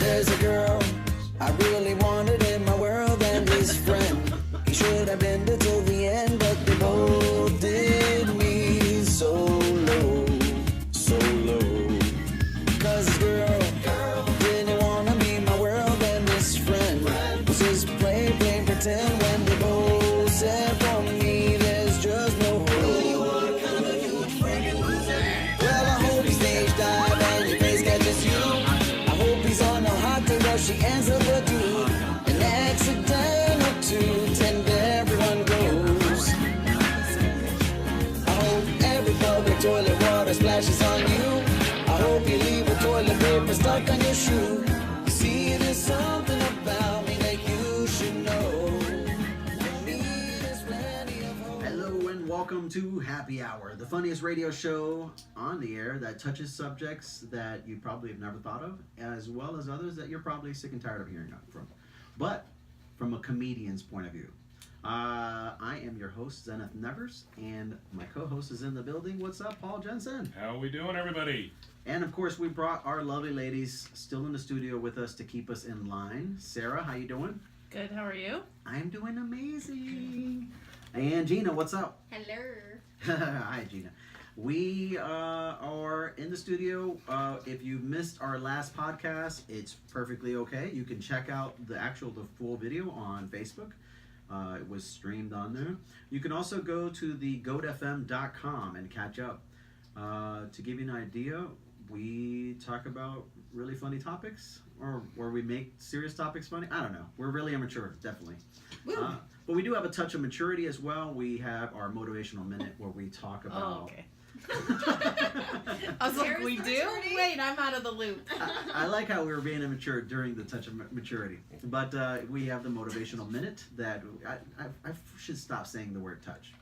There's a girl I really wanted in my world, and his friend, he should have been there till the end, but they both did me so low, so low. Cause this girl didn't wanna be my world, and this friend was just play, pretend when they both said for me there's just no hope. Well, I hope he's stage dive and your face catches you. I hope he's on a hot tub where she ends up with you. An accident or two, and everyone goes. I hope every public toilet water splashes on you. I hope you leave with toilet paper stuck on your shoe. See, there's something about me that you should know. For me, there's plenty of hope. Hello and welcome to Happy Hour, the funniest radio show on the air that touches subjects that you probably have never thought of, as well as others that you're probably sick and tired of hearing from. But from a comedian's point of view. I am your host, Zenith Nevers, and my co-host is in the building. What's up, Paul Jensen? How we doing, everybody? And of course, we brought our lovely ladies still in the studio with us to keep us in line. Sarah, how you doing? Good, how are you? I'm doing amazing. And Gina, what's up? Hello. Hi, Gina. We are in the studio. If you missed our last podcast, it's perfectly okay. You can check out the full video on Facebook. It was streamed on there. You can also go to the goatfm.com and catch up. To give you an idea, we talk about really funny topics, or we make serious topics funny. I don't know. We're really immature, definitely. But we do have a touch of maturity as well. We have our motivational minute where we talk about... Oh, okay. I was like, There's we the do? maturity. Wait, I'm out of the loop. I like how we were being immature during the touch of maturity. But we have the motivational minute that... I should stop saying the word touch.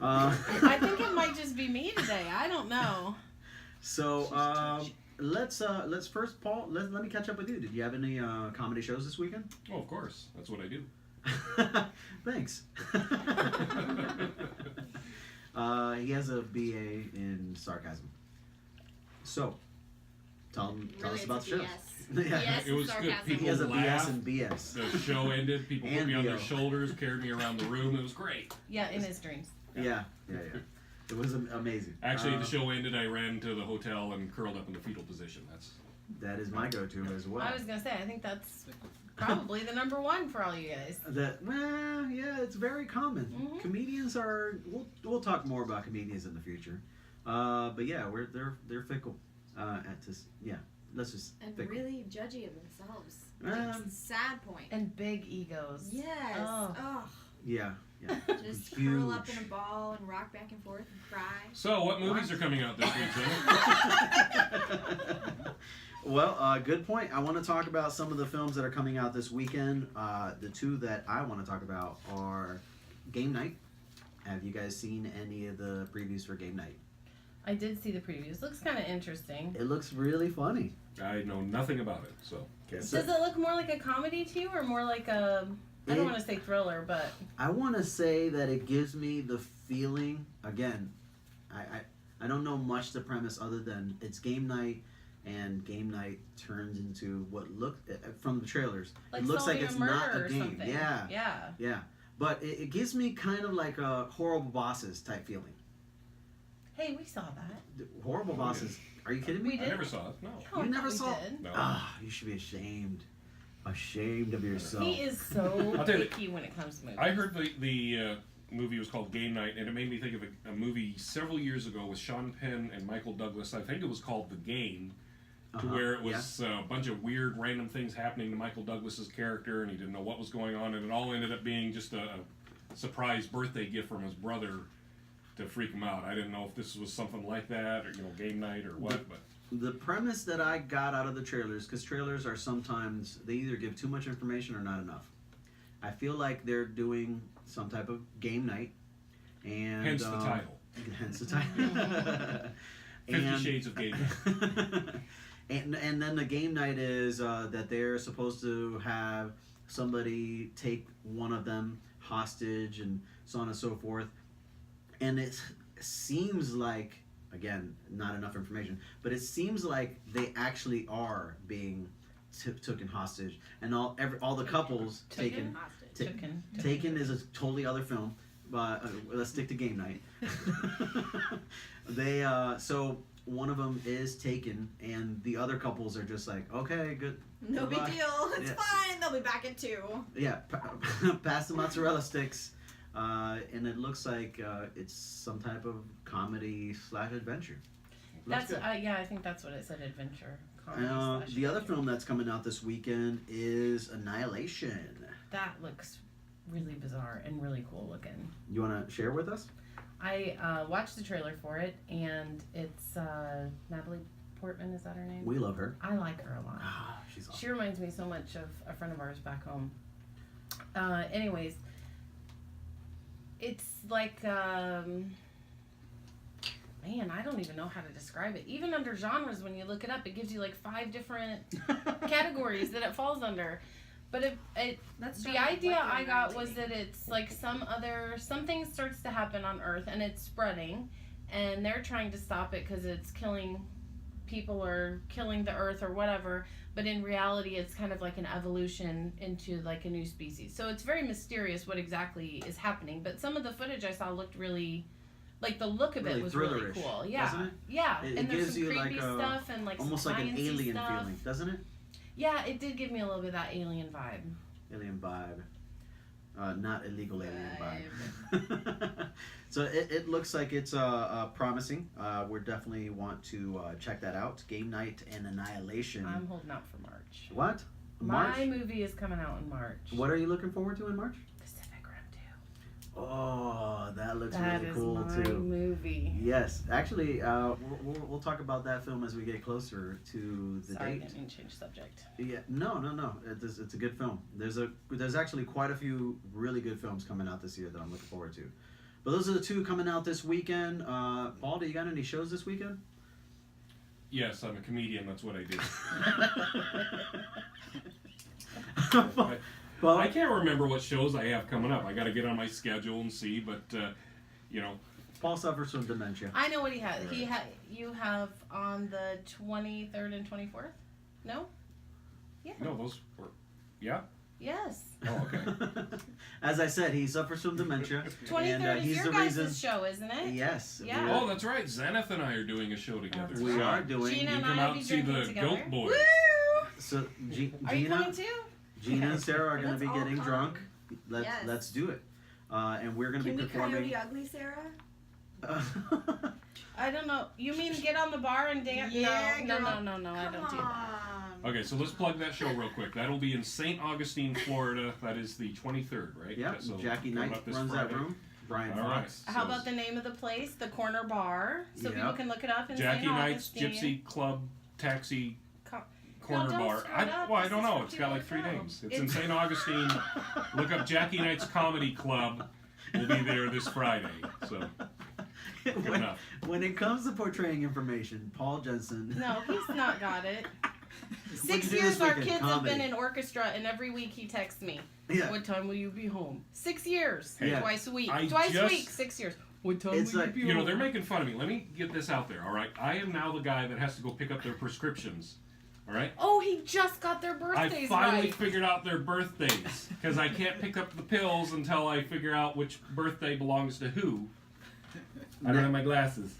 I think it might just be me today. I don't know. So let's first, Paul. Let me catch up with you. Did you have any comedy shows this weekend? Oh, of course. That's what I do. Thanks. He has a BA in sarcasm. So tell us about the shows. Yes, It was good. sarcasm. He People has a BS laugh. and BS. The show ended. People put And me on their BO. shoulders, carried me around the room. It was great. Yeah, in his dreams. Yeah. It was amazing. Actually, the show ended. I ran to the hotel and curled up in the fetal position. That is my go-to as well. I was going to say, I think that's probably the number one for all you guys. It's very common. Mhm. Comedians are. We'll talk more about comedians in the future. But yeah, they're fickle. Let's just And fickle. really judgy of themselves. Um, Sad point. And big egos. Yes. Oh. Oh. Yeah. Just Huge. curl up in a ball and rock back and forth and cry. So, what movies are coming out this week, Jim? Well, good point. I want to talk about some of the films that are coming out this weekend. The two that I want to talk about are Game Night. Have you guys seen any of the previews for Game Night? I did see the previews. Looks kind of interesting. It looks really funny. I know nothing about it, so. Does it look more like a comedy to you or more like a... I don't want to say thriller, but... I want to say that it gives me the feeling, again, I don't know much the premise other than it's Game Night, and Game Night turns into what looked, from the trailers, Like it looks like solving it's a murder not a or game. something. Yeah. But it gives me kind of like a Horrible Bosses type feeling. Hey, we saw that. Horrible Bosses, are you kidding me? We I did. never saw it, no. Oh, You never we saw- did. No. You should be ashamed. Ashamed of yourself. He is so I'll tell you, picky when it comes to movies. I heard the movie was called Game Night, and it made me think of a movie several years ago with Sean Penn and Michael Douglas. I think it was called The Game, where it was a bunch of weird, random things happening to Michael Douglas's character, and he didn't know what was going on, and it all ended up being just a surprise birthday gift from his brother to freak him out. I didn't know if this was something like that, or Game Night, or what, but... The premise that I got out of the trailers, because trailers are sometimes, they either give too much information or not enough. I feel like they're doing some type of game night. And Hence the title. Hence the title. 50 Shades of Game Night. and then the game night is that they're supposed to have somebody take one of them hostage and so on and so forth. And it seems like, again, not enough information, but it seems like they actually are being taken hostage, and all the couples taken. Hostage. Taken is a totally other film, but let's stick to Game Night. They so one of them is taken, and the other couples are just like, okay, good. No big goodbye. deal. It's Yeah. fine. They'll be back at 2. Yeah, pass the mozzarella sticks, and it looks like it's some type of comedy / adventure. Looks That's good. yeah, I think that's what it said. Adventure. comedy / The other adventure. film that's coming out this weekend is Annihilation. That looks really bizarre and really cool looking. You want to share with us? I watched the trailer for it, and it's Natalie Portman. Is that her name? We love her. I like her a lot. Ah, she's awesome. She reminds me so much of a friend of ours back home. Anyways, it's like, man, I don't even know how to describe it. Even under genres, when you look it up, it gives you like 5 different categories that it falls under. But That's the idea I got was that it's like something starts to happen on Earth and it's spreading, and they're trying to stop it because it's killing people or killing the Earth or whatever. But in reality, it's kind of like an evolution into like a new species. So it's very mysterious what exactly is happening. But some of the footage I saw looked really, like the look of Really it was really thrillerish, cool. Yeah, doesn't it? yeah. It And there's gives some you creepy like a- stuff and like Almost some like an sciencey alien stuff. feeling, doesn't it? Yeah, it did give me a little bit of that alien vibe. Alien vibe. Not illegal alien vibe. So it looks like it's promising. We definitely want to check that out. Game Night and Annihilation. I'm holding out for March. What? March? My movie is coming out in March. What are you looking forward to in March? Pacific Rim 2. Oh, that looks That really is cool my too. movie. Yes, actually, we'll talk about that film as we get closer to the Sorry, I date. didn't change subject. Yeah, no. It's a good film. There's actually quite a few really good films coming out this year that I'm looking forward to. But those are the 2 coming out this weekend. Paul, do you got any shows this weekend? Yes, I'm a comedian. That's what I do. Well, I can't remember what shows I have coming up. I got to get on my schedule and see. But you know, Paul suffers from dementia. I know what he has. Right. You have on the 23rd and 24th? No? Yeah. no, those were. Yeah. Yes. Oh, okay. As I said, he suffers from dementia. 23rd and is he's your the guys' reason. show, isn't it? Yes. Yeah. Oh, that's right. Zenith and I are doing a show together. That's We right. are doing. Gina You and come I will out be and see the drinking together. Goat Boys. Woo! So Are you Gina, coming too? Gina and Sarah are going Let's to be all getting come. drunk. Yes. Let's do it. And we're going to Can be we performing. Coyote Ugly, Sarah? I don't know. You mean get on the bar and dance? Yeah, no, girl. no, I Come don't do that. on. Okay, so let's plug that show real quick. That'll be in St. Augustine, Florida. That is the 23rd, right? Yeah, So Jackie coming Knight up this runs Friday. that room. Brian All right. Fox. How So- about the name of the place? The Corner Bar. So Yeah. people can look it up in Jackie St. Knight's Augustine. Gypsy Club Taxi Co- Corner don't Bar. screw it up. I This don't is know. for It's got like people 3 to know. names. It's in St. Augustine. Look up Jackie Knight's Comedy Club. We'll be there this Friday. So good when, enough. when it comes to portraying information, Paul Jensen. No, he's not got it. What'd you 6 do years this our weekend? kids have been Comedy. in orchestra, and every week he texts me. Yeah. What time will you be home? 6 years. Yeah. Twice a week. I Twice a just- week, 6 years. What time It's will like- you be You know, home? they're making fun of me. Let me get this out there, all right? I am now the guy that has to go pick up their prescriptions, all right? Oh, he just got their I birthdays finally right. figured out their birthdays because I can't pick up the pills until I figure out which birthday belongs to who. I don't have my glasses.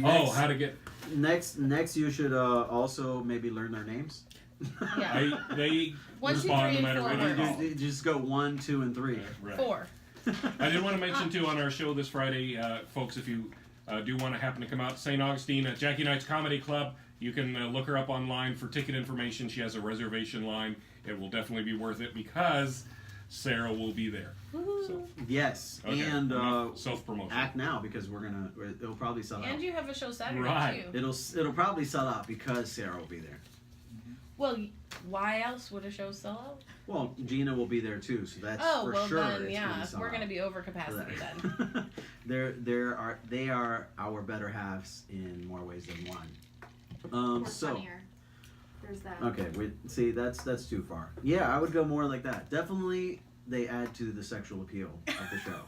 Oh, how to get? Next, you should also maybe learn their names. Yeah. They 1, 2, respond 3, no matter and 4 what you words. call. You just go 1, 2, and 3. Right. 4. I did want to mention too on our show this Friday, folks, if you do want to happen to come out to St. Augustine at Jackie Knight's Comedy Club, you can look her up online for ticket information. She has a reservation line. It will definitely be worth it because Sarah will be there. So, Yes, okay, and self promotion. act now because it'll probably sell out. And you have a show Saturday, Right. too. It'll probably sell out because Sarah will be there. Well, why else would a show sell out? Well, Gina will be there too, so that's Oh, for well sure. then, it's yeah, gonna sell we're out. going to be over capacity then. they are our better halves in more ways than one. Or So funnier. There's that. okay, see that's too far. Yeah, I would go more like that. Definitely, they add to the sexual appeal of the show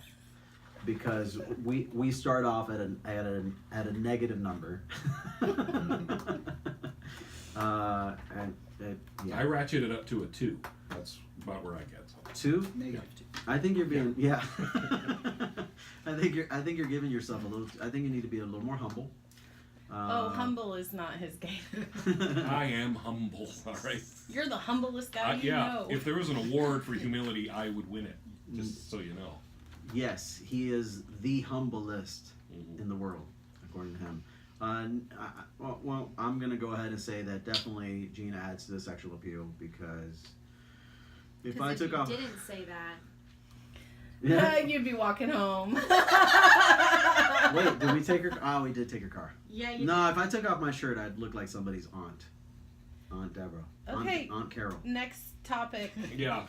because we start off at a negative number. And yeah. I ratcheted up to a 2. That's about where I get. 2? Negative I think you're being yeah. I think you're giving yourself a little. I think you need to be a little more humble. Humble is not his game. I am humble. All right. You're the humblest guy you Yeah. know. If there was an award for humility, I would win it. Just so you know. Yes, he is the humblest Mhm. in the world, according to him. Well, I'm gonna go ahead and say that definitely Gina adds to the sexual appeal because if I took you off, didn't say that. yeah. You'd be walking home. Wait, did we take her? Oh, we did take her car. Yeah, you No, if I took off my shirt, I'd look like somebody's aunt, Aunt Deborah, Okay. Aunt Carol. Next topic. Yeah.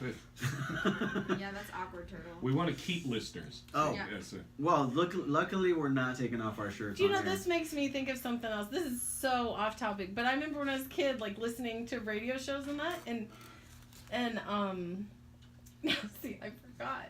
Yeah, that's awkward, Turtle. We want to keep listeners. Oh, Yeah. Yes. well, luckily we're not taking off our shirts. Do you know on air. this makes me think of something else? This is so off topic, but I remember when I was a kid, like listening to radio shows and that, and see, I forgot.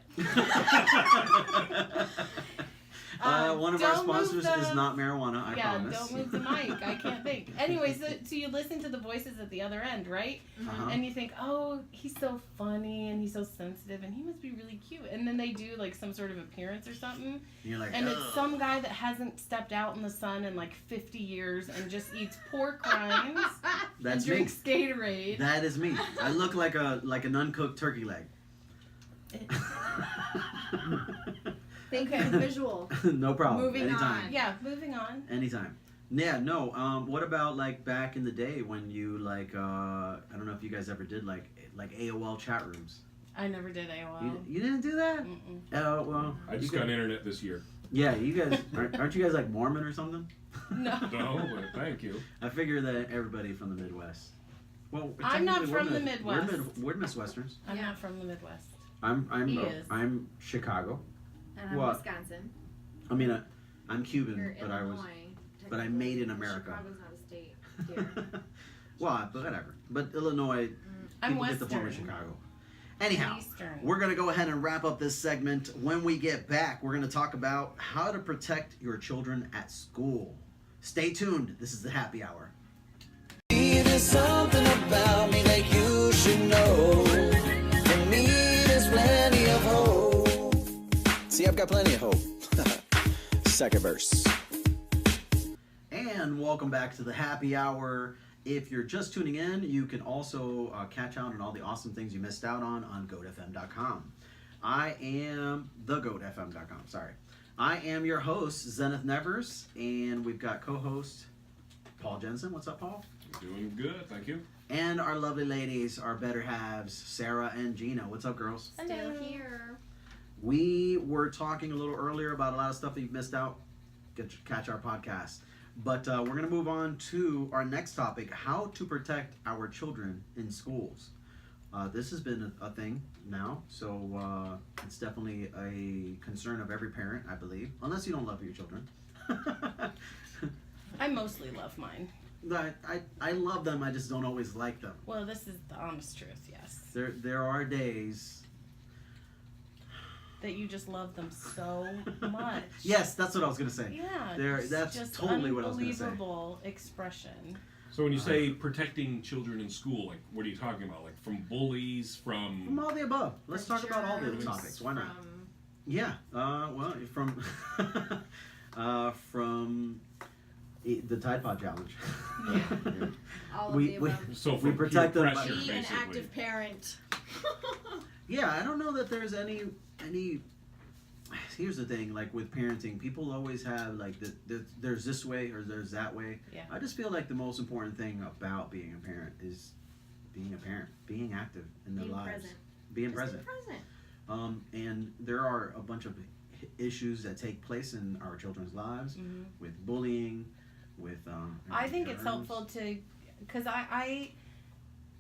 One of our Don't move sponsors the- is not marijuana. I Yeah, promise. don't move the mic. I can't think. Anyways, so you listen to the voices at the other end, right? Uh-huh. And you think, oh, he's so funny and he's so sensitive and he must be really cute. And then they do like some sort of appearance or something, And you're like, and "Ugh." it's some guy that hasn't stepped out in the sun in like 50 years and just eats pork rinds That's and me. drinks Gatorade. That is me. I look like an uncooked turkey leg. Thank you Okay. for the visual. No problem. Moving Anytime. on. Yeah, moving on. Anytime. Yeah, no. What about like back in the day when you like I don't know if you guys ever did like AOL chat rooms. I never did AOL. You didn't do that? Mm-mm. Oh well. I just you got guys- internet this year. Yeah, you guys aren't you guys like Mormon or something? No. No, but thank you. I figure that everybody from the Midwest. Well, I'm not technically, we're from the Mid- Midwest. We're Midwesterners. I'm Yeah. not from the Midwest. I'm He is. I'm Chicago. And I'm What? Wisconsin. I mean, I'm Cuban, You're but I was. Illinois. but I made in America. Chicago's not a state, dear. Well, but whatever. But Illinois, I'm people get the form of Western. Chicago. Anyhow, Eastern. we're going to go ahead and wrap up this segment. When we get back, we're going to talk about how to protect your children at school. Stay tuned. This is the happy hour. There's something about me that you should know. For me, there's plenty of hope. See, I've got plenty of hope. Second verse. And welcome back to the happy hour. If you're just tuning in, you can also catch out on all the awesome things you missed out on goatfm.com. I am thegoatfm.com, sorry. I am your host, Zenith Nevers, and we've got co-host Paul Jensen. What's up, Paul? Doing good, thank you. And our lovely ladies, our better halves, Sarah and Gina. What's up, girls? Still here. We were talking a little earlier about a lot of stuff that you've missed out. Catch our podcast. But we're going to move on to our next topic, how to protect our children in schools. This has been a thing now, so it's definitely a concern of every parent, I believe, unless you don't love your children. I mostly love mine. I love them, I just don't always like them. Well, this is the honest truth, yes. There are days. That you just love them so much. Yes, that's what I was going to say. Yeah. That's just totally what I was gonna say. Unbelievable expression. So when you say protecting children in school, like what are you talking about? Like from bullies, From from all the above. Let's talk about all the Germs topics. Why not? from- Yeah. Well, from from the Tide Pod Challenge. Yeah. All of We- the we- above. so We from protect peer them pressure, by- Be an basically. active parent. Yeah, I don't know that there's any. Here's the thing, like with parenting, people always have like there's this way or there's that way. Yeah. I just feel like the most important thing about being a parent is being a parent, being active in their Being lives, present. being Just present. be present. And there are a bunch of issues that take place in our children's lives Mhm. with bullying, with. I think it's germs. helpful to, because I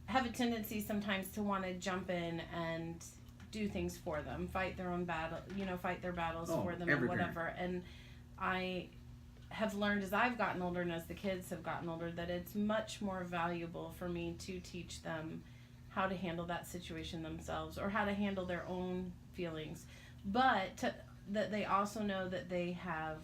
have a tendency sometimes to want to jump in and do things for them, fight their own battle, fight their battles Oh, for them every and whatever. And I have learned as I've gotten older and as the kids have gotten older that it's much more valuable for me to teach them how to handle that situation themselves or how to handle their own feelings, but that they also know that they have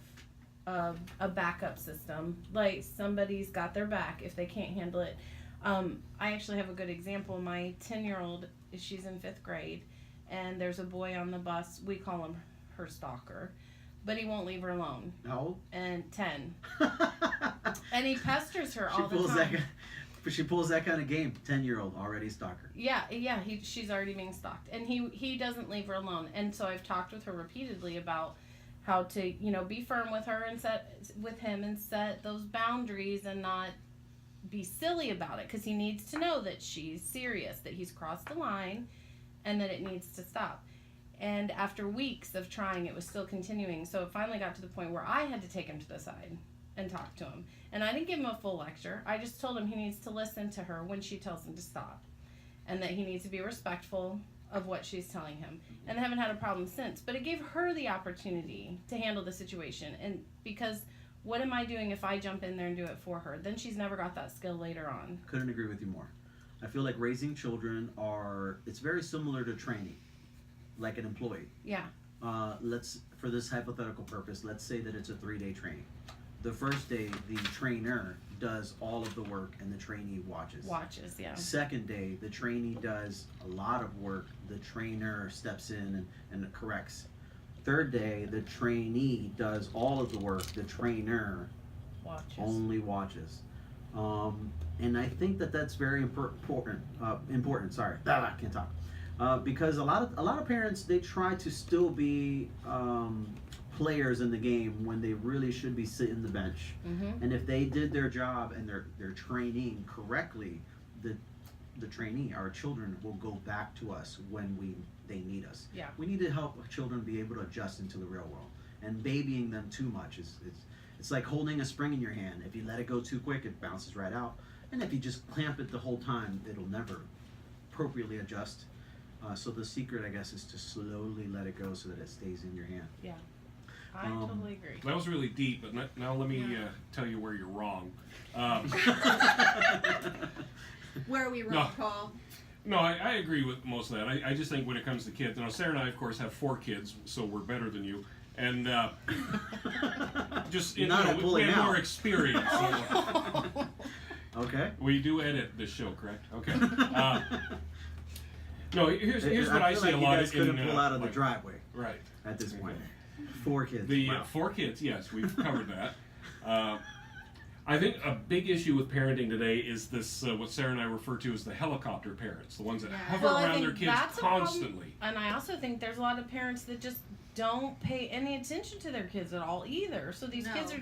a backup system, like somebody's got their back if they can't handle it. I actually have a good example. My 10-year-old, she's in 5th grade, and there's a boy on the bus. We call him her stalker, but he won't leave her alone. How old? And 10. And he pesters her all the pulls time. She pulls that kind of game. 10-year-old already stalker. Yeah. She's already being stalked, and he doesn't leave her alone. And so I've talked with her repeatedly about how to, be firm with her and set those boundaries and not be silly about it, because he needs to know that she's serious, that he's crossed the line, and that it needs to stop. And after weeks of trying, it was still continuing. So it finally got to the point where I had to take him to the side and talk to him. And I didn't give him a full lecture. I just told him he needs to listen to her when she tells him to stop, and that he needs to be respectful of what she's telling him. And I haven't had a problem since. But it gave her the opportunity to handle the situation. And because what am I doing if I jump in there and do it for her? Then she's never got that skill later on. Couldn't agree with you more. I feel like raising children it's very similar to training, like an employee. Yeah. For this hypothetical purpose, let's say that it's a 3-day training. The first day, the trainer does all of the work and the trainee watches. Yeah. Second day, the trainee does a lot of work. The trainer steps in and corrects. Third day, the trainee does all of the work. The trainer only watches. And I think that's very important. Sorry, I can't talk. Because a lot of parents, they try to still be players in the game when they really should be sitting the bench. Mm-hmm. And if they did their job and they're training correctly, the trainee, our children, will go back to us when they need us. Yeah. We need to help children be able to adjust into the real world. And babying them too much it's like holding a spring in your hand. If you let it go too quick, it bounces right out. And if you just clamp it the whole time, it'll never appropriately adjust. So the secret, I guess, is to slowly let it go so that it stays in your hand. Yeah. I totally agree. That was really deep, but now let me tell you where you're wrong. Where are we wrong, Paul? No, I agree with most of that. I just think when it comes to kids, Sarah and I, of course, have 4 kids, so we're better than you. And just we have more experience. Okay. We do edit this show, correct? Okay. No, here's what I see like a lot. You guys couldn't pull out of the like, driveway. Right. At this point. 4 kids. The Wow. 4 kids, yes, we've covered that. I think a big issue with parenting today is this, what Sarah and I refer to as the helicopter parents, the ones that hover around their kids constantly. And I also think there's a lot of parents that just don't pay any attention to their kids at all either. So these kids are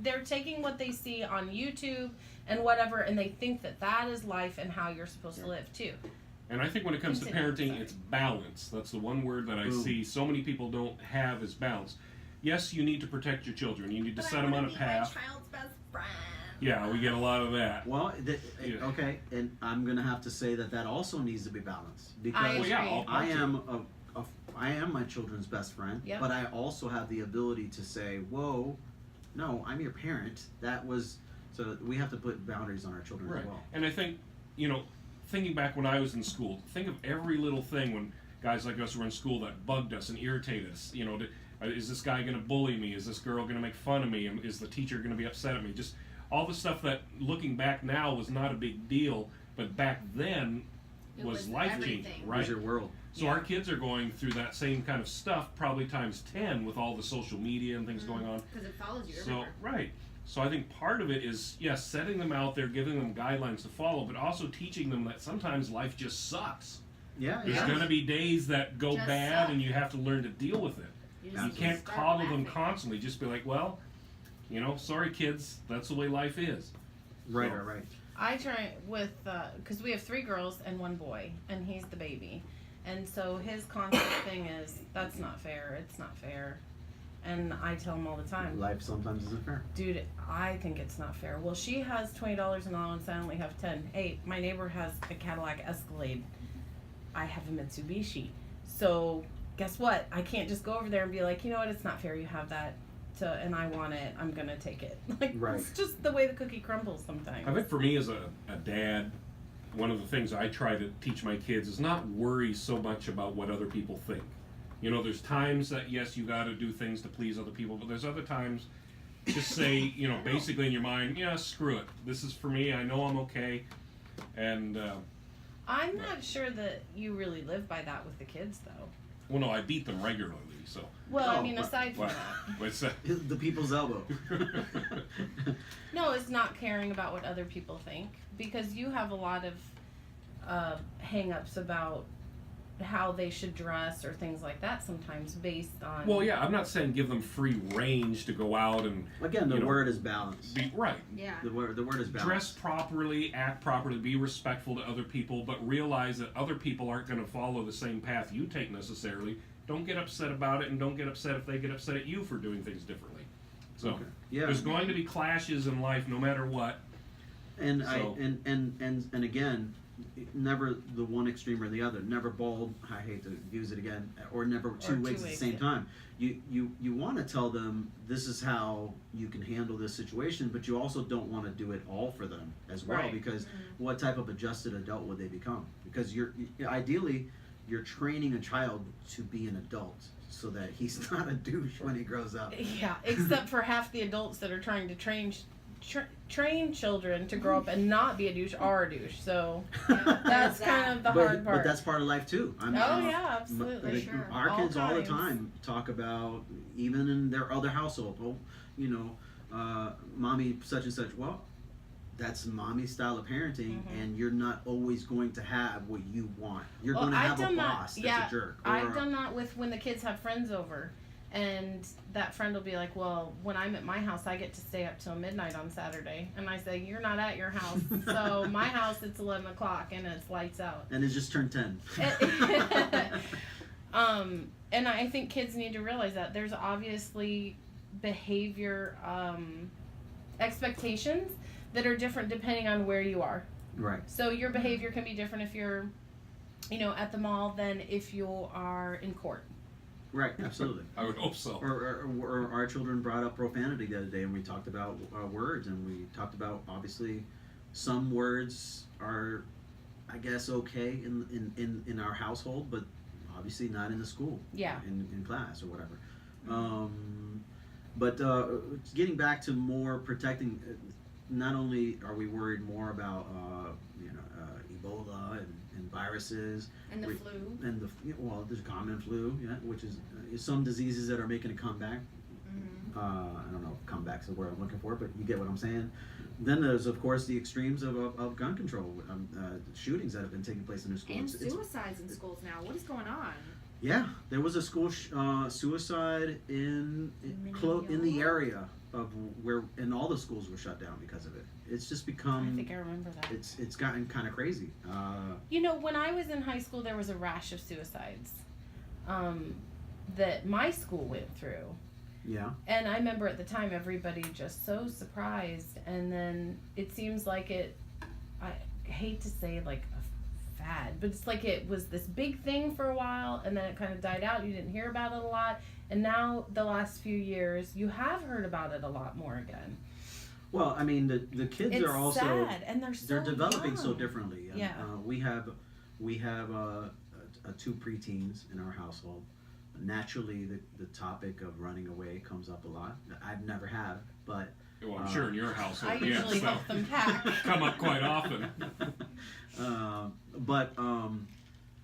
they're taking what they see on YouTube and whatever, and they think that is life and how you're supposed to live too. And I think when it comes to parenting, it's balance. That's the one word that I see so many people don't have is balance. Yes, you need to protect your children. You need to set them on a path. My child's best friend. Yeah, we get a lot of that. Well, okay, and I'm gonna have to say that also needs to be balanced because I am my children's best friend, but I also have the ability to say, "Whoa, no, I'm your parent." So we have to put boundaries on our children as well. And I think, thinking back when I was in school, think of every little thing when guys like us were in school that bugged us and irritated us. Is this guy going to bully me? Is this girl going to make fun of me? Is the teacher going to be upset at me? Just all the stuff that, looking back now, was not a big deal, but back then was life-changing, right? It was your world. So our kids are going through that same kind of stuff, probably times 10 with all the social media and things going on. Because it follows you everywhere. Right. So I think part of it is, setting them out there, giving them guidelines to follow, but also teaching them that sometimes life just sucks. Yeah. There's going to be days that go Just bad, suck. and you have to learn to deal with it. You can't coddle them constantly. Just be like, well, sorry kids, that's the way life is. Right. So, Right. I try with, because we have 3 girls and 1 boy, and he's the baby. And so his constant thing is, that's not fair, it's not fair. And I tell him all the time, Life sometimes isn't fair. dude, I think it's not fair. Well, she has $20 in allowance, I only have 10. Hey, my neighbor has a Cadillac Escalade. I have a Mitsubishi. So guess what? I can't just go over there and be like, you know what, it's not fair, you have that, and I want it, I'm gonna take it. It's just the way the cookie crumbles sometimes. I think for me as a dad, one of the things I try to teach my kids is not worry so much about what other people think. There's times that, yes, you got to do things to please other people, but there's other times, just say, basically in your mind, screw it. This is for me. I know I'm okay. And I'm not sure that you really live by that with the kids, though. well, no, I beat them regularly, so. Well, I Oh, mean, but- aside from But, that. but The people's elbow. No, it's not caring about what other people think, because you have a lot of hang-ups about how they should dress or things like that sometimes based on... well, yeah, I'm not saying give them free range to go out and Again, the You know, word is balance. be right. Yeah. The word is balance. Dress properly, act properly, be respectful to other people, but realize that other people aren't going to follow the same path you take necessarily. Don't get upset about it, and don't get upset if they get upset at you for doing things differently. So Okay. Yeah. there's going to be clashes in life, no matter what. And So- and again, never the one extreme or the other. Never bold. I hate to use it again, or never two wigs at the same yeah. time. You want to tell them this is how you can handle this situation, but you also don't want to do it all for them as well, Right. because what type of adjusted adult would they become? Because ideally you're training a child to be an adult so that he's not a douche when he grows up. Yeah, except for half the adults that are trying to train children to grow up and not be a douche are a douche. So that's kind of the hard part. But that's part of life too. Oh, yeah, absolutely. Sure. Our All kids all the times. time talk about, even in their other household, oh, you know, mommy such and such. Well, that's mommy style of parenting, and you're not always going to have what you want. You're Well, going to I've have a done that. boss that's Yeah, a jerk. I've done that with when the kids have friends over, and that friend will be like, well, when I'm at my house, I get to stay up till midnight on Saturday. And I say, you're not at your house. So my house, it's 11 o'clock and it's lights out. And it just turned 10. And I think kids need to realize that there's obviously behavior expectations that are different depending on where you are. Right. So your behavior can be different if you're, at the mall than if you are in court. Right, absolutely. I would hope so. Or our children brought up profanity the other day, and we talked about words, and we talked about, obviously, some words are, I guess, okay in our household, but obviously not in the school. Yeah. In class or whatever. But getting back to more protecting, not only are we worried more about Ebola and viruses, And the flu. and there's common flu, yeah, which is some diseases that are making a comeback. Mm-hmm. I don't know if comeback's the word I'm looking for, but you get what I'm saying. Then there's, of course, the extremes of gun control, shootings that have been taking place in the schools. And suicides in schools now. What is going on? Yeah, there was a school suicide in the area of where, and all the schools were shut down because of it. It's just I become. think I remember that. It's gotten kind of crazy. When I was in high school, there was a rash of suicides that my school went through. Yeah. And I remember at the time everybody just so surprised, and then it seems like I hate to say like a fad, but it's like it was this big thing for a while, and then it kind of died out. You didn't hear about it a lot, and now the last few years you have heard about it a lot more again. Well, I mean, the kids It's are also sad, and they're developing so young. differently. And, Yeah. we have two preteens in our household. Naturally, the topic of running away comes up a lot. I've never have, but Well, I'm sure in your household, I yeah, usually so help them pack. come up quite often. but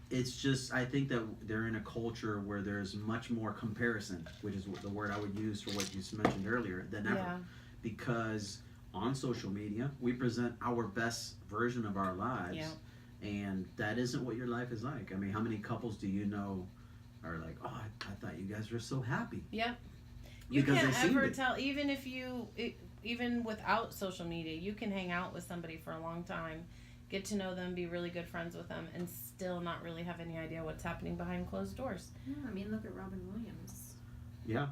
it's just, I think that they're in a culture where there's much more comparison, which is the word I would use for what you mentioned earlier, than ever. Yeah. Because on social media, we present our best version of our lives, Yeah. and that isn't what your life is like. I mean, how many couples do you know are like, oh, I thought you guys were so happy? Yep. You Because can't they seemed ever it. tell, even without social media, you can hang out with somebody for a long time, get to know them, be really good friends with them, and still not really have any idea what's happening behind closed doors. Yeah, I mean, look at Robin Williams. Yeah,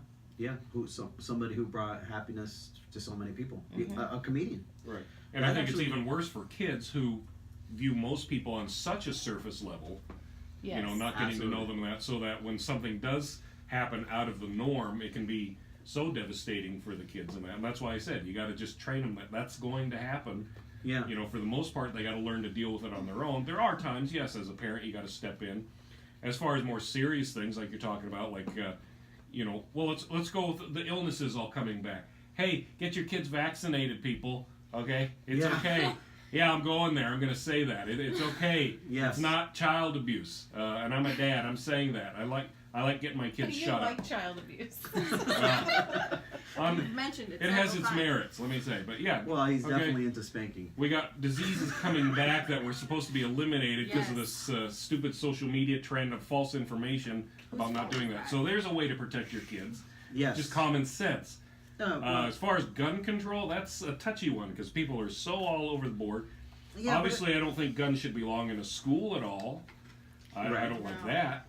somebody who brought happiness to so many people. Mhm. A comedian. Right. And That I think actually- it's even worse for kids who view most people on such a surface level, Yes. not getting to know Absolutely. them, so that when something does happen out of the norm, it can be so devastating for the kids. And that's why I said, you got to just train them that that's going to happen. Yeah. For the most part, they got to learn to deal with it on their own. There are times, yes, as a parent, you got to step in. As far as more serious things, like you're talking about, like, well, let's go with the illnesses all coming back. Hey, get your kids vaccinated, people. Okay, it's Yeah. okay. Yeah, I'm going there. I'm going to say that it's okay. Yes. It's not child abuse, and I'm a dad. I'm saying that. I like getting my kids you shut like up. child abuse. You've mentioned it. It has several its times. merits, let me say. But yeah, Well, he's okay. definitely into spanking. We got diseases coming back that were supposed to be eliminated because of Yes. this stupid social media trend of false information about not doing that. So there's a way to protect your kids. Yes. Just common sense. Well, As far as gun control, that's a touchy one because people are so all over the board. yeah, Obviously, I don't think guns should belong in a school at all. I Right. don't like No. that.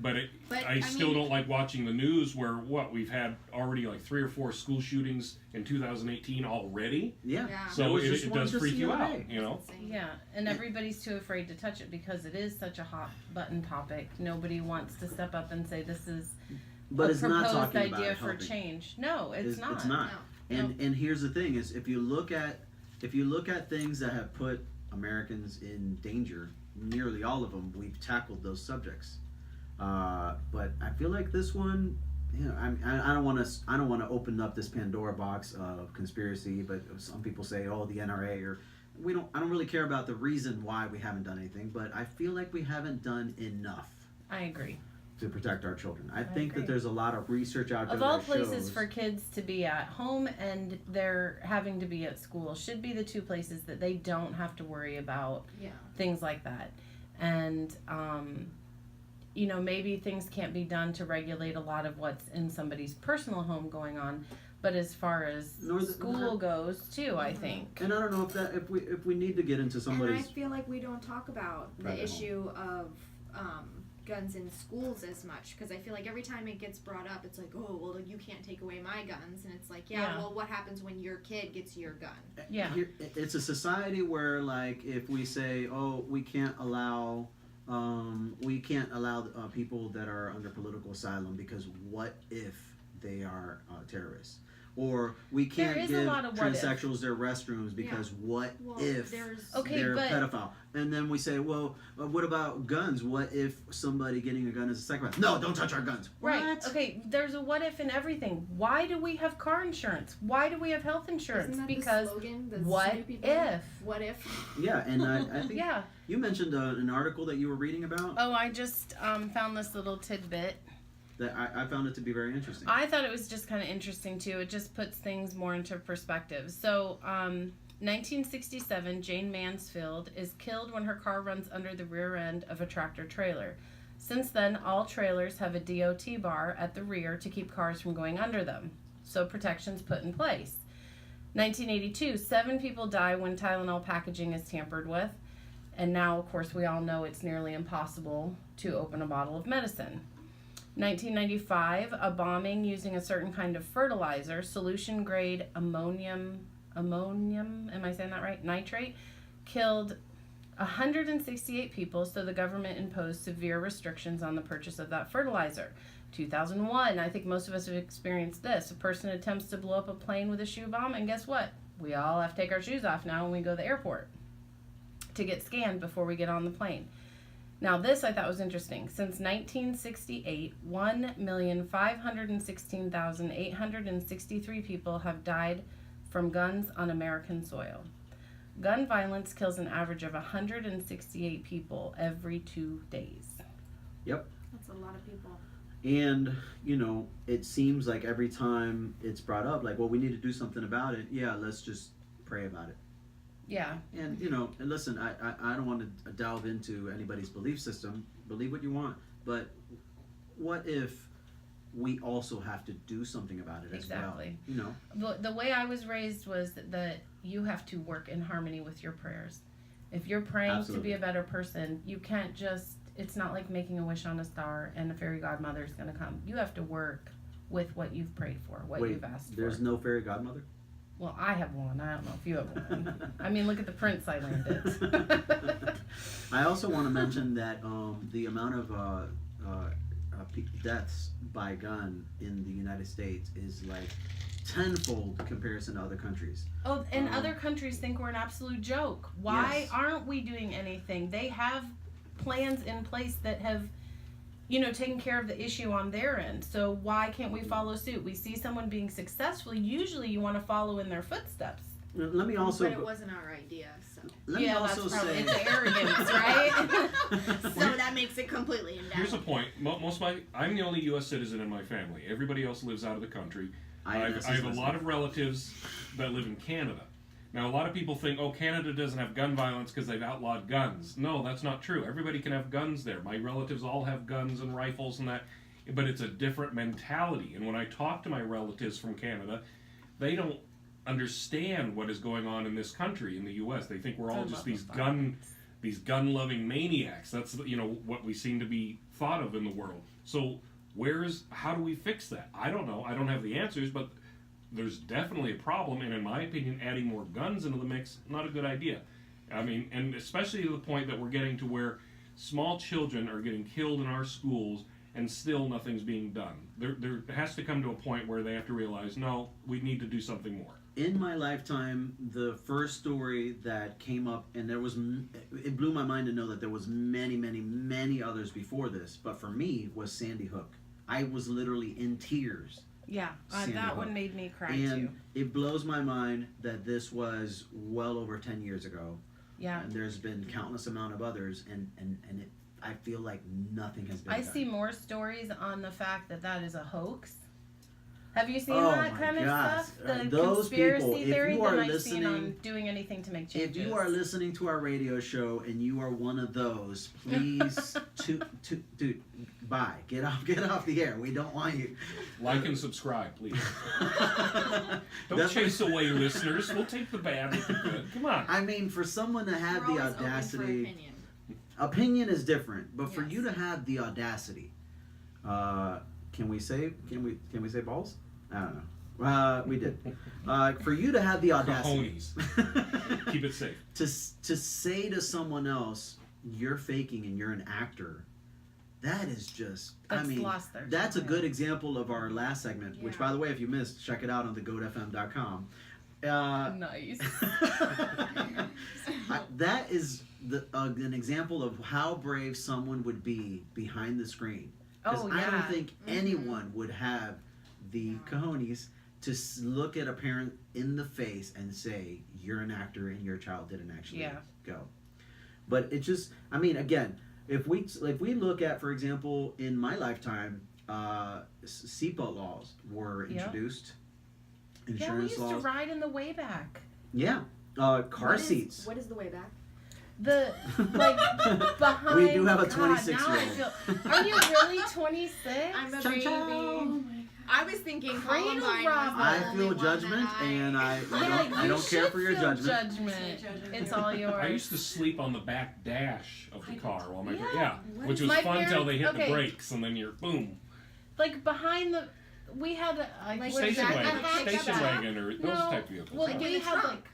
But But, I I still mean- don't like watching the news where we've had already like 3 or 4 school shootings in 2018 already. yeah. Yeah. So There was it, just it one does just freak the you other out, day. you know. Insane. Yeah, and everybody's too afraid to touch it because it is such a hot button topic. Nobody wants to step up and say this is But a it's not proposed talking about idea it for helping. change. No, it's not. It's not. No. And here's the thing: is if you look at things that have put Americans in danger, nearly all of them, we've tackled those subjects. But I feel like this one, you know, I don't want to open up this Pandora box of conspiracy. But some people say, oh, the NRA, or I don't really care about the reason why we haven't done anything. But I feel like we haven't done enough I agree. to protect our children. I think agree. that there's a lot of research out there Of all that places shows, for kids to be at home and they're having to be at school should be the two places that they don't have to worry about Yeah. things like that. And you know, maybe things can't be done to regulate a lot of what's in somebody's personal home going on, but as far as school goes too, I think. and I don't know if we need to get into And I somebody's feel like we don't talk about the Private issue of guns in schools as much because I feel like every time it gets brought up, it's like, oh, well, you can't take away my guns, and it's like, Yeah. well, what happens when your kid gets your gun? Yeah. It's a society where, like, if we say, oh, we can't allow people that are under political asylum because what if they are terrorists, or we There can't is a give lot of what if. transsexuals their restrooms because what Well, if there's Okay, they're a but- pedophile, and then we say, well, what about guns? What if somebody getting a gun is a psychopath? No, don't touch our guns. Right. What? Okay, there's a what if in everything. Why do we have car insurance? Why do we have health insurance? Isn't that Because the slogan? The what Snoopy thing? if? What if? Yeah, and I think Yeah. you mentioned an article that you were reading about Oh, I just found this little tidbit. that I found it to be very interesting. I thought it was just kind of interesting too. It just puts things more into perspective. So, 1967, Jane Mansfield is killed when her car runs under the rear end of a tractor trailer. Since then, all trailers have a DOT bar at the rear to keep cars from going under them. So protection's put in place. 1982, 7 people die when Tylenol packaging is tampered with. And now, of course, we all know it's nearly impossible to open a bottle of medicine. 1995, a bombing using a certain kind of fertilizer, solution grade ammonium, am I saying that right? Nitrate, killed 168 people, so the government imposed severe restrictions on the purchase of that fertilizer. 2001, I think most of us have experienced this. A person attempts to blow up a plane with a shoe bomb, and guess what? We all have to take our shoes off now when we go to the airport to get scanned before we get on the plane. Now, this I thought was interesting. Since 1968, 1,516,863 people have died from guns on American soil. Gun violence kills an average of 168 people every 2 days. That's a lot of people. And, you know, it seems like every time it's brought up, like, well, we need to do something about it. Yeah, let's just pray about it. Yeah, And, you know, and listen, I don't want to delve into anybody's belief system. Believe what you want. But what if we also have to do something about it as exactly. well? You know? The way I was raised was that you have to work in harmony with your prayers. If you're praying to Absolutely. be a better person, you can't just, it's not like making a wish on a star and a fairy godmother is going to come. You have to work with what you've prayed for, what Wait, you've asked there's for. no fairy godmother? Well, I have one. I don't know if you have one. I mean, look at the prince I landed. I also want to mention that the amount of deaths by gun in the United States is like tenfold comparison to other countries. Oh, and other countries think we're an absolute joke. Why Yes. aren't we doing anything? They have plans in place that have, you know, taken care of the issue on their end. So why can't we follow suit? We see someone being successful, usually you want to follow in their footsteps. Let me also But it wasn't our idea, so let me yeah, also that's probably say it's arrogance, right? so that makes it completely invalid. Here's the point. I'm the only U.S. citizen in my family. Everybody else lives out of the country. I have a lot of relatives that live in Canada. Now, a lot of people think, oh, Canada doesn't have gun violence because they've outlawed guns. No, that's not true. Everybody can have guns there. My relatives all have guns and rifles and that, but it's a different mentality. And when I talk to my relatives from Canada, they don't understand what is going on in this country, in the U.S. They think we're all just these gun-loving maniacs. That's what we seem to be thought of in the world. So how do we fix that? I don't know. I don't have the answers, but there's definitely a problem, and in my opinion, adding more guns into the mix, not a good idea. I mean, and especially to the point that we're getting to where small children are getting killed in our schools, and still nothing's being done. There has to come to a point where they have to realize, no, we need to do something more. in my lifetime, the first story that came up, and it blew my mind to know that there was many others before this, but for me was Sandy Hook. I was literally in tears. Yeah, Sandy that Hook. one made me cry And too. it blows my mind that this was well over 10 years ago. Yeah. And there's been countless amount of others, and I feel like nothing has been I done. see more stories on the fact that is a hoax. Have you seen Oh that my kind of gosh. stuff? The Those conspiracy people, if theory you are than I've seen on listening- doing anything to make changes. If you are listening to our radio show and you are one of those, please, dude, bye. Get off the air. We don't want you. Like and subscribe, please. Don't That's- chase away listeners. We'll take the bad with the good. Come on. I mean, for someone to have We're the always open for audacity, opinion. opinion is different, but for Yes. you to have the audacity, can we say balls? I don't know. We did. For you to have the audacity, Keep it safe. to say to someone else, "You're faking and you're an actor," that is just. That's I mean, lost their that's a charm. good example of our last segment. Which, Yeah. by the way, if you missed, check it out on thegoatfm.com. Nice. That is an example of how brave someone would be behind the screen. 'Cause Oh, I yeah. don't think anyone would have the No. cojones to look at a parent in the face and say, "You're an actor and your child didn't actually Yeah. go." But it just, I mean, again, if we look at, for example, in my lifetime, seatbelt laws were Yeah. introduced. Yeah, we Insurance used laws. to ride in the way back. Yeah. Car What is- seats. What is the way back? The behind. We do have a God, 26-year-old. now I feel- Are you really 26? I'm a Ciao, baby. ciao. I was thinking Cradle Columbine was robber. the I only feel one judgment, that and I Yeah, don't care should for your feel judgment. It's all yours. I used to sleep on the back dash of the car while my Yeah. which is- was My fun till they hit parents- the okay. brakes and then you're boom. Like behind the. We had a Like Station that- wagon, a hatchback? station wagon, or those No, type of vehicles. well, yeah. Like in we the had trunk. like.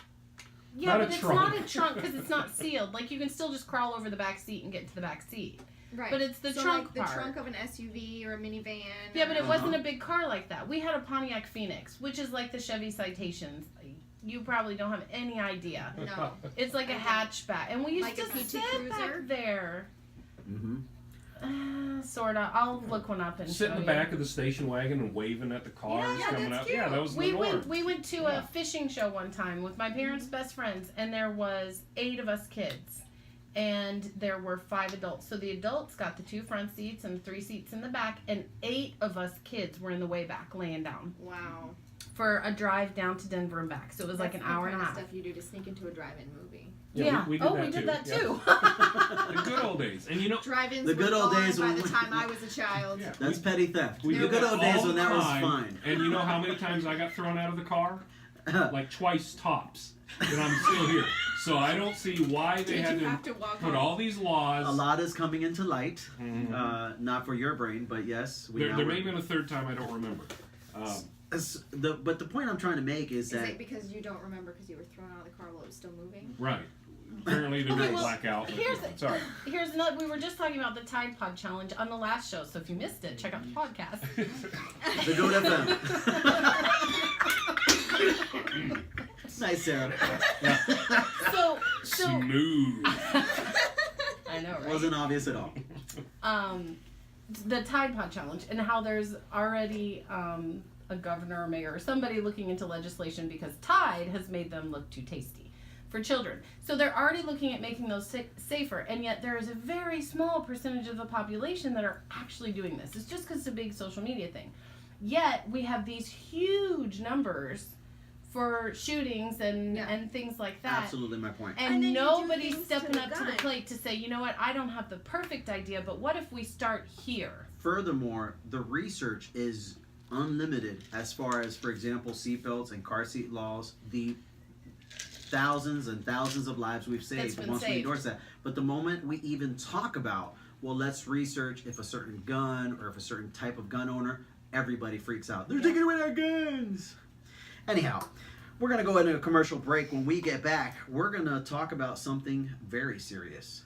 Yeah, Not a but it's trunk. not a trunk because it's not sealed. Like you can still just crawl over the back seat and get to the back seat. Right. But it's the so trunk like the part. trunk of an SUV or a minivan. Yeah, but it or- wasn't a big car like that. We had a Pontiac Phoenix, which is like the Chevy Citations. You probably don't have any idea. No. It's like a hatchback, and we used Like a to PT sit Cruiser? back there. Mm-hmm. Sorta. I'll look one up and Sit show in the you. back of the station wagon and waving at the cars Yeah, coming that's up. cute. Yeah, that was We the norm. went to Yeah. a fishing show one time with my parents' best friends, and there was 8 of us kids, and there were 5 adults. So the adults got the 2 front seats and 3 seats in the back, and 8 of us kids were in the way back, laying down Wow. for a drive down to Denver and back. So it was like an That's the hour and a kind half. of stuff you do to sneak into a drive-in movie. Yeah, we did oh, that we did too. that Yeah. too. The good old days, and you know, Drive-ins The good were old gone days by when the we- time I was a child. Yeah. That's petty theft. we The did good that old days all when the that was time, fine. And you know how many times I got thrown out of the car? Like twice tops. And I'm still here. So I don't see why they Did had you to have to walk put home? all these laws. A lot is coming into light. Mhm. Not for your brain, but yes, we There now. may have been a third time I don't remember. But the point I'm trying to make is Is that it because you don't remember because you were thrown out of the car while it was still moving? Right. Apparently there was Okay, a well, blackout. Sorry. Here's another. We were just talking about the Tide Pod Challenge on the last show, so if you missed it, check out the podcast. the Goat FM. Nice, Sarah. So Smooth. I know, right? Wasn't obvious at all. The Tide Pod Challenge and how there's already a governor or mayor or somebody looking into legislation because Tide has made them look too tasty for children. So they're already looking at making those safer, and yet there is a very small percentage of the population that are actually doing this. It's just because it's a big social media thing. Yet we have these huge numbers for shootings and things like that. Absolutely my point. And And then you do nobody's things stepping to the up to the gun. plate to say, you know what, I don't have the perfect idea, but what if we start here? Furthermore, the research is unlimited as far as, for example, seatbelts and car seat laws. The thousands and thousands of lives we've That's saved been once we saved. endorse that. But the moment we even talk about, well, let's research if a certain gun or if a certain type of gun owner, everybody freaks out. They're taking away our guns. Anyhow, we're going to go into a commercial break. When we get back, we're going to talk about something very serious.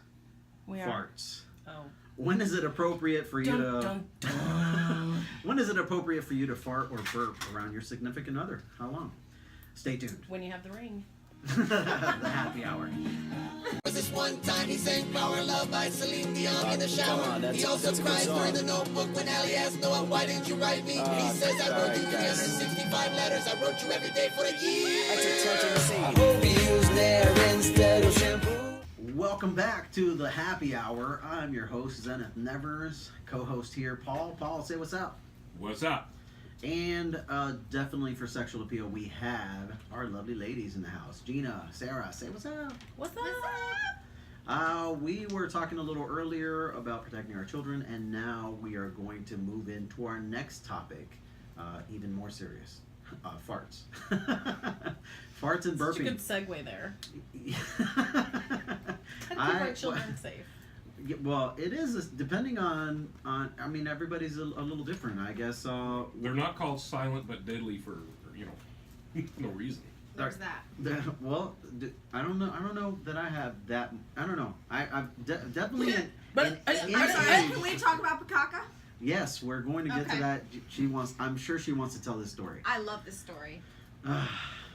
We are. Farts. Oh. When is it appropriate for you Dun, to dun, dun. When is it appropriate for you to fart or burp around your significant other? How long? Stay tuned. When you have the ring. The happy hour. Was this one time he sang Power Love by Celine Dion in the shower? He also cried during the notebook when Ali asked Noah, why didn't you write me? He says, I wrote you 365 letters. I wrote you every day for a year. I hope you use Nair instead of shampoo. Welcome back to the happy hour. I'm your host, Zenith Nevers. Co-host here, Paul. Paul, say what's up. What's up? And definitely for sexual appeal, we have our lovely ladies in the house. Gina, Sarah, say what's up. What's up? We were talking a little earlier about protecting our children, and now we are going to move into our next topic, even more serious, farts. Farts and Such a burping. good segue there. How to keep our children safe. Yeah, well, it is depending on. I mean, everybody's a little different, I guess. They're not called silent but deadly for no reason. There's that. I don't know. I don't know that I have that. I don't know. I've definitely. Can we talk about Pakaka? Yes, we're going to get to Okay. that. She wants. I'm sure she wants to tell this story. I love this story.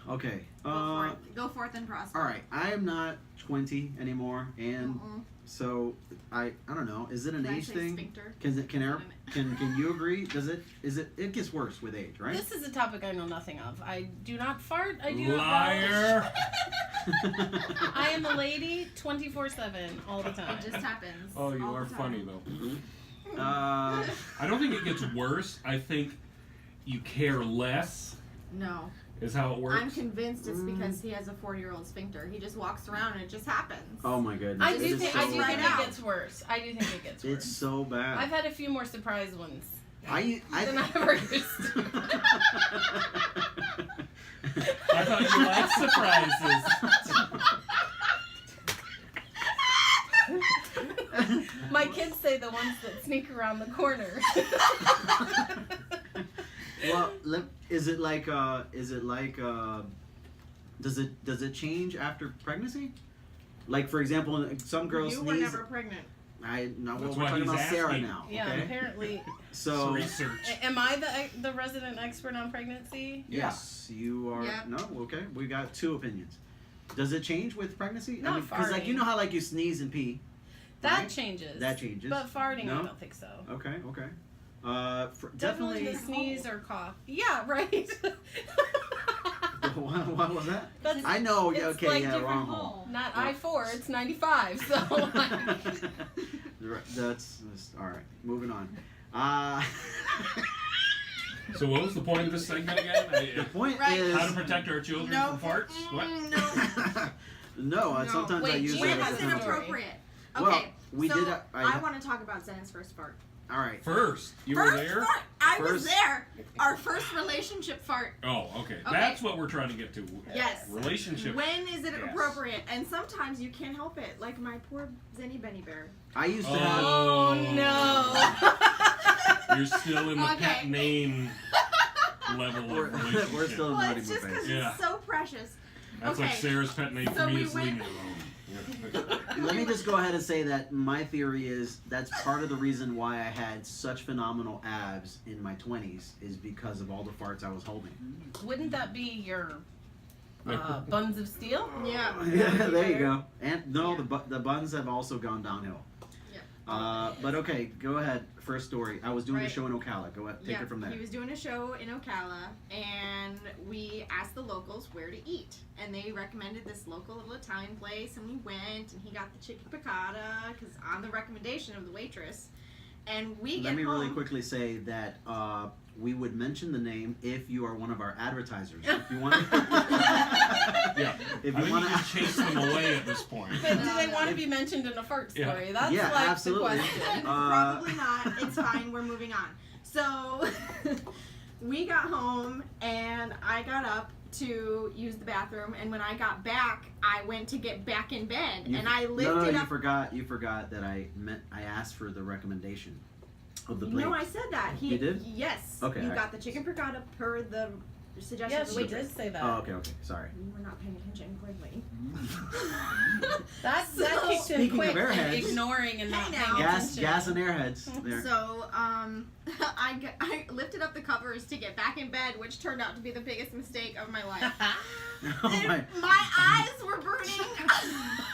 Okay. Go forth and prosper. All right. I am not 20 anymore, and so I don't know. Is it an Did I age say thing? sphincter? Can you agree? It gets worse with age, right? This is a topic I know nothing of. I do not fart. I do Liar. not I am a lady 24/7 all the time. It just happens. Oh, you all are the funny time. though. Uh, I don't think it gets worse. I think you care less. No. Is how it works. I'm convinced it's because he has a 40-year-old sphincter. He just walks around and it just happens. oh my goodness! I It do is think so I do right think bad. out. it gets worse. I do think it gets worse. It's so bad. I've had a few more surprise ones I than I ever used to. I thought you liked surprises. My kids say the ones that sneak around the corner. Well, is it like does it change after pregnancy? Like, for example, some girls You were sneeze. never pregnant. Well, That's we're why talking he's about Sarah asking. now. Yeah, Okay. apparently. So Research. Am I the resident expert on pregnancy? yes, you are. Yep. No, okay. We got two opinions. Does it change with pregnancy? Not because like you farting. know how like you sneeze and pee. That Right? changes. That changes. But farting, No? I don't think so. Okay. Okay. Definitely Definitely. the sneeze or cough. Yeah, right. what was that? That's, I know. it's Okay. like yeah. different Wrong hole. hole. Not Yeah. I-4, it's 95. So that's all right. Moving on. So what was the point of this segment again? The point Right. is How to protect our children No. from farts? What? No. no. No. Sometimes I Wait, use Gina When it has as is a it a story. appropriate? Well, Okay. we so did. I want to talk about Zenith's first fart. All right. First, you were First there. fart. I was First- there. Our first relationship fart. Oh, okay. Okay. That's what we're trying to get to. Yes. Relationship. When is it Yes. appropriate? And sometimes you can't help it. Like my poor Zenny Benny Bear. I used to have. Oh no. You're still in the Okay. pet name level We're, of relationship. we're still in Well, naughty it's just because phase. Yeah. it's so precious. That's like okay. Sarah's pet name for So me we is went- leave me alone. Yeah. Let me just go ahead and say that my theory is that's part of the reason why I had such phenomenal abs in my 20s is because of all the farts I was holding. Wouldn't that be your buns of steel? Yeah. Yeah, there you go. And no, the buns have also gone downhill. Yeah. But okay, go ahead. First story. I was doing a Right. show in Ocala. Go ahead, take it from there. He was doing a show in Ocala, and we asked the locals where to eat, and they recommended this local little Italian place, and we went, and he got the chicken piccata because on the recommendation of the waitress, and we Let get me home. really quickly say that we would mention the name if you are one of our advertisers. If you want Yeah. if I you think want you can chase them away at this point. But do they want to be mentioned in a fart Yeah. story? That's Yeah, like absolutely. the question. Probably not. It's fine. We're moving on. So we got home, and I got up to use the bathroom, and when I got back, I went to get back in bed, and I lifted you up. forgot that I asked for the recommendation of the plate. No, I said that. You did? Yes. Okay, You I- got the chicken piccata per the suggestion Yes, of the we waitress. did say that. Oh, okay, sorry. You were not paying attention clearly. That So- kicked in Speaking of quick and airheads- ignoring and not Hey paying now. Gas attention. and airheads there. So, I lifted up the covers to get back in bed, which turned out to be the biggest mistake of my life. Oh my. My eyes were burning.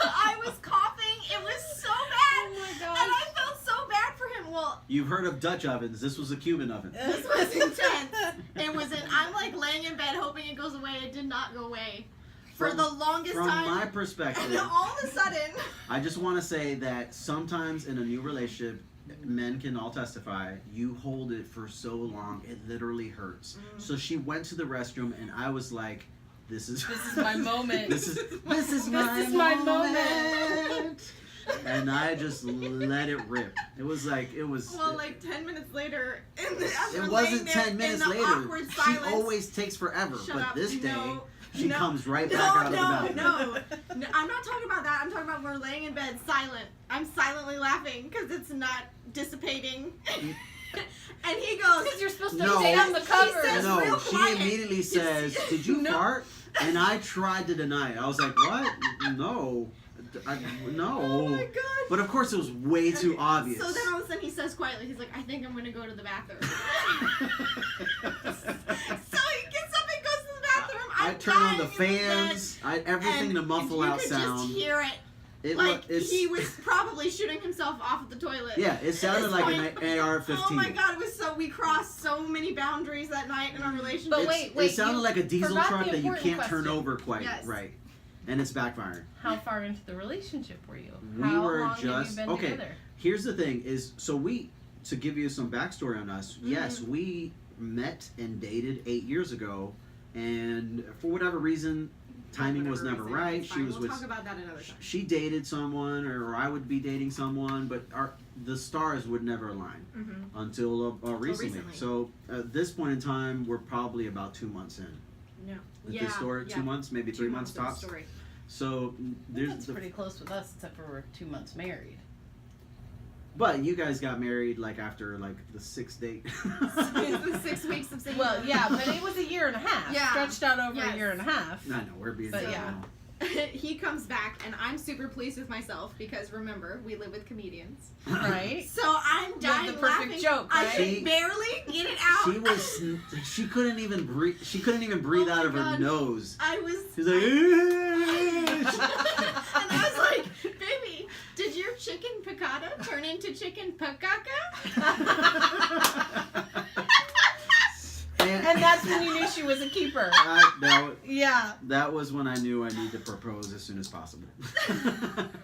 I was coughing. It was so bad. Oh my And gosh. I felt so bad for him. Well, You've heard of Dutch ovens. This was a Cuban oven. this was intense. I'm like laying in bed hoping it goes away. It did not go away. For From- the longest From time. my And perspective, all of a sudden. I just want to say that sometimes in a new relationship, men can all testify, you hold it for so long, it literally hurts. So she went to the restroom, and I was like, this is my moment. this is my moment. And I just let it rip. It was like Well, like 10 minutes later, and as we're it laying wasn't there 10 minutes in the later. awkward silence. She always takes forever, Shut but up. this day No, she no, comes right no, back out of the no, bathroom. no. I'm not talking about that. I'm talking about we're laying in bed silent. I'm silently laughing because it's not dissipating. And he goes, Because you're supposed to No. stay on the She cover. says- No, real she quiet. immediately says, "Did you No. fart?" And I tried to deny it. I was like, "What? No, no." oh my god. But of course, it was way too obvious. So then all of a sudden he says quietly, he's like, I think I'm gonna go to the bathroom. So he gets up and goes to the bathroom. I I'm turn on the dying in bed, fans, everything and to muffle you out could sound. just hear it. It Like it's, he was probably shooting himself off of the toilet. yeah, it sounded this like point- an AR-15. Oh my god, it was so we crossed so many boundaries that night in our relationship. But It's- wait, it sounded you like a diesel forgot truck the that you important can't turn question. over quite Yes. right, and it's backfiring. How far into the relationship were you? We How were long have just- you been okay. together? Here's the thing: is so we to give you some backstory on us. Mm-hmm. Yes, we met and dated 8 years ago, and for whatever reason, timing was Whatever never reason, right. it's She fine. was We'll with talk about that another time. she dated someone, or I would be dating someone, but the stars would never align Mm-hmm. until recently. recently. So at this point in time, we're probably about 2 months in. Yeah. With this story, 2 months, maybe 3 months tops. Story. So there's That's pretty close with us, except for we're 2 months married. but you guys got married like after like the 6th date. The 6 weeks of single. Well, yeah, but it was a year and a half. Yeah. Stretched out over Yes. a year and a half. I know we're being But so yeah. wrong. He comes back, and I'm super pleased with myself because remember, we live with comedians. Right? So I'm dying the perfect laughing. joke, I right? could She- barely get it out. She couldn't even breathe. She couldn't even breathe Oh out my of her God. nose. I was. She's like, and I was like, baby, did your chicken piccata turn into chicken piccata? And that's when you knew she was a keeper. Yeah. that was when I knew I needed to propose as soon as possible.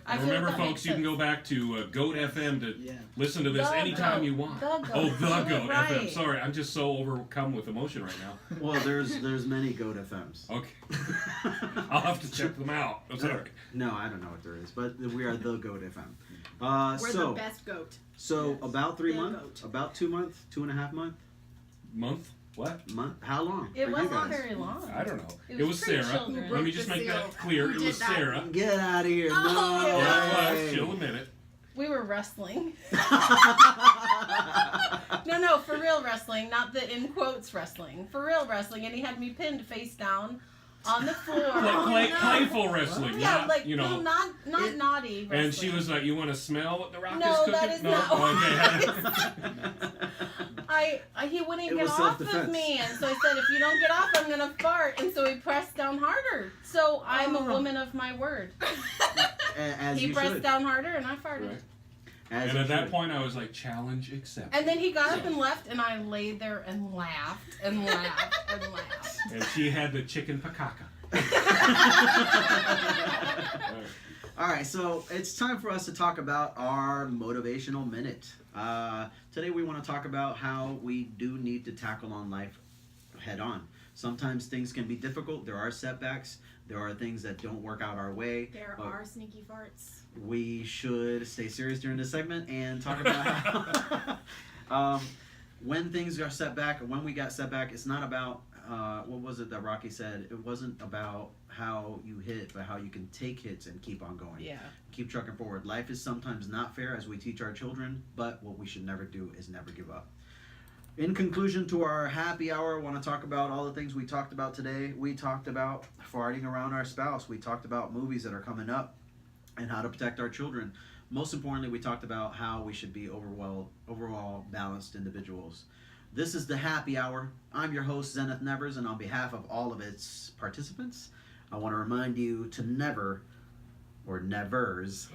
I feel Remember, that folks, makes you can sense. go back to Goat FM to Yeah. listen to this The anytime Goat. you want. The Goat. Oh, the Get it Goat right. FM. Sorry, I'm just so overcome with emotion right now. Well, there's many Goat FMs. Okay. I'll have to check them out. I'm sorry. No, I don't know what there is, but we are the Goat FM. We're so the best goat. so Yes. about 3 The months, goat. about 2 months, 2.5 months, Month? What? month. How long? It for you wasn't guys? very long. I don't know. It It was was pretty Sarah. children. Let me Broke just the make that seal. clear. Who It did was that? Sarah. Get out of here! Oh, No. Yeah, it way. was. Chill a minute. We were wrestling. No, for real wrestling, not the in quotes wrestling. For real wrestling, and he had me pinned face down on the floor. Playful wrestling. Yeah, not, like you know. not naughty wrestling. And she was like, "You want to smell what the Rock No, is cooking?" that is not Okay. he wouldn't It get was off of self-defense. me, and so I said, if you don't get off, I'm gonna fart. And so he pressed down harder. So I'm a woman of my word. As He you pressed should. down harder, and I farted. Right. As And you at that should. point, I was like, challenge accepted. And then he got up and left, and I laid there and laughed and laughed and laughed. And she had the chicken pakaka. All right, so it's time for us to talk about our motivational minute. Today we want to talk about how we do need to tackle on life head on. Sometimes things can be difficult. There are setbacks. There are things that don't work out our way. There but are sneaky farts. we should stay serious during this segment and talk about how when things are set back, when we got set back, it's not about what was it that Rocky said? It wasn't about how you hit, but how you can take hits and keep on going. Yeah. Keep trucking forward. Life is sometimes not fair, as we teach our children, but what we should never do is never give up. In conclusion to our happy hour, I want to talk about all the things we talked about today. We talked about farting around our spouse. We talked about movies that are coming up and how to protect our children. Most importantly, we talked about how we should be overall balanced individuals. This is the happy hour. I'm your host, Zenith Nevers, and on behalf of all of its participants, I want to remind you to never, or nevers,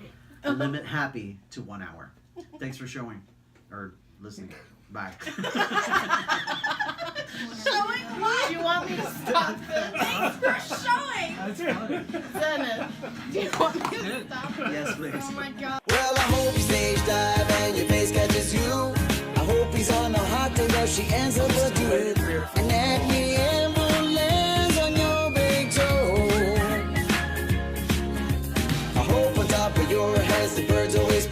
limit happy to 1 hour. Thanks for showing or listening. Bye. Showing what? Do you want me to stop this? Thanks for showing. That's funny. Zenith, do you want me to stop this? Yes, please. Oh my god. Well, I hope you stage dive and your face catches you. I hope he's on a hot tub where she ends up with you. And that the anvil lands on your big toe. I hope on top of your head the birds always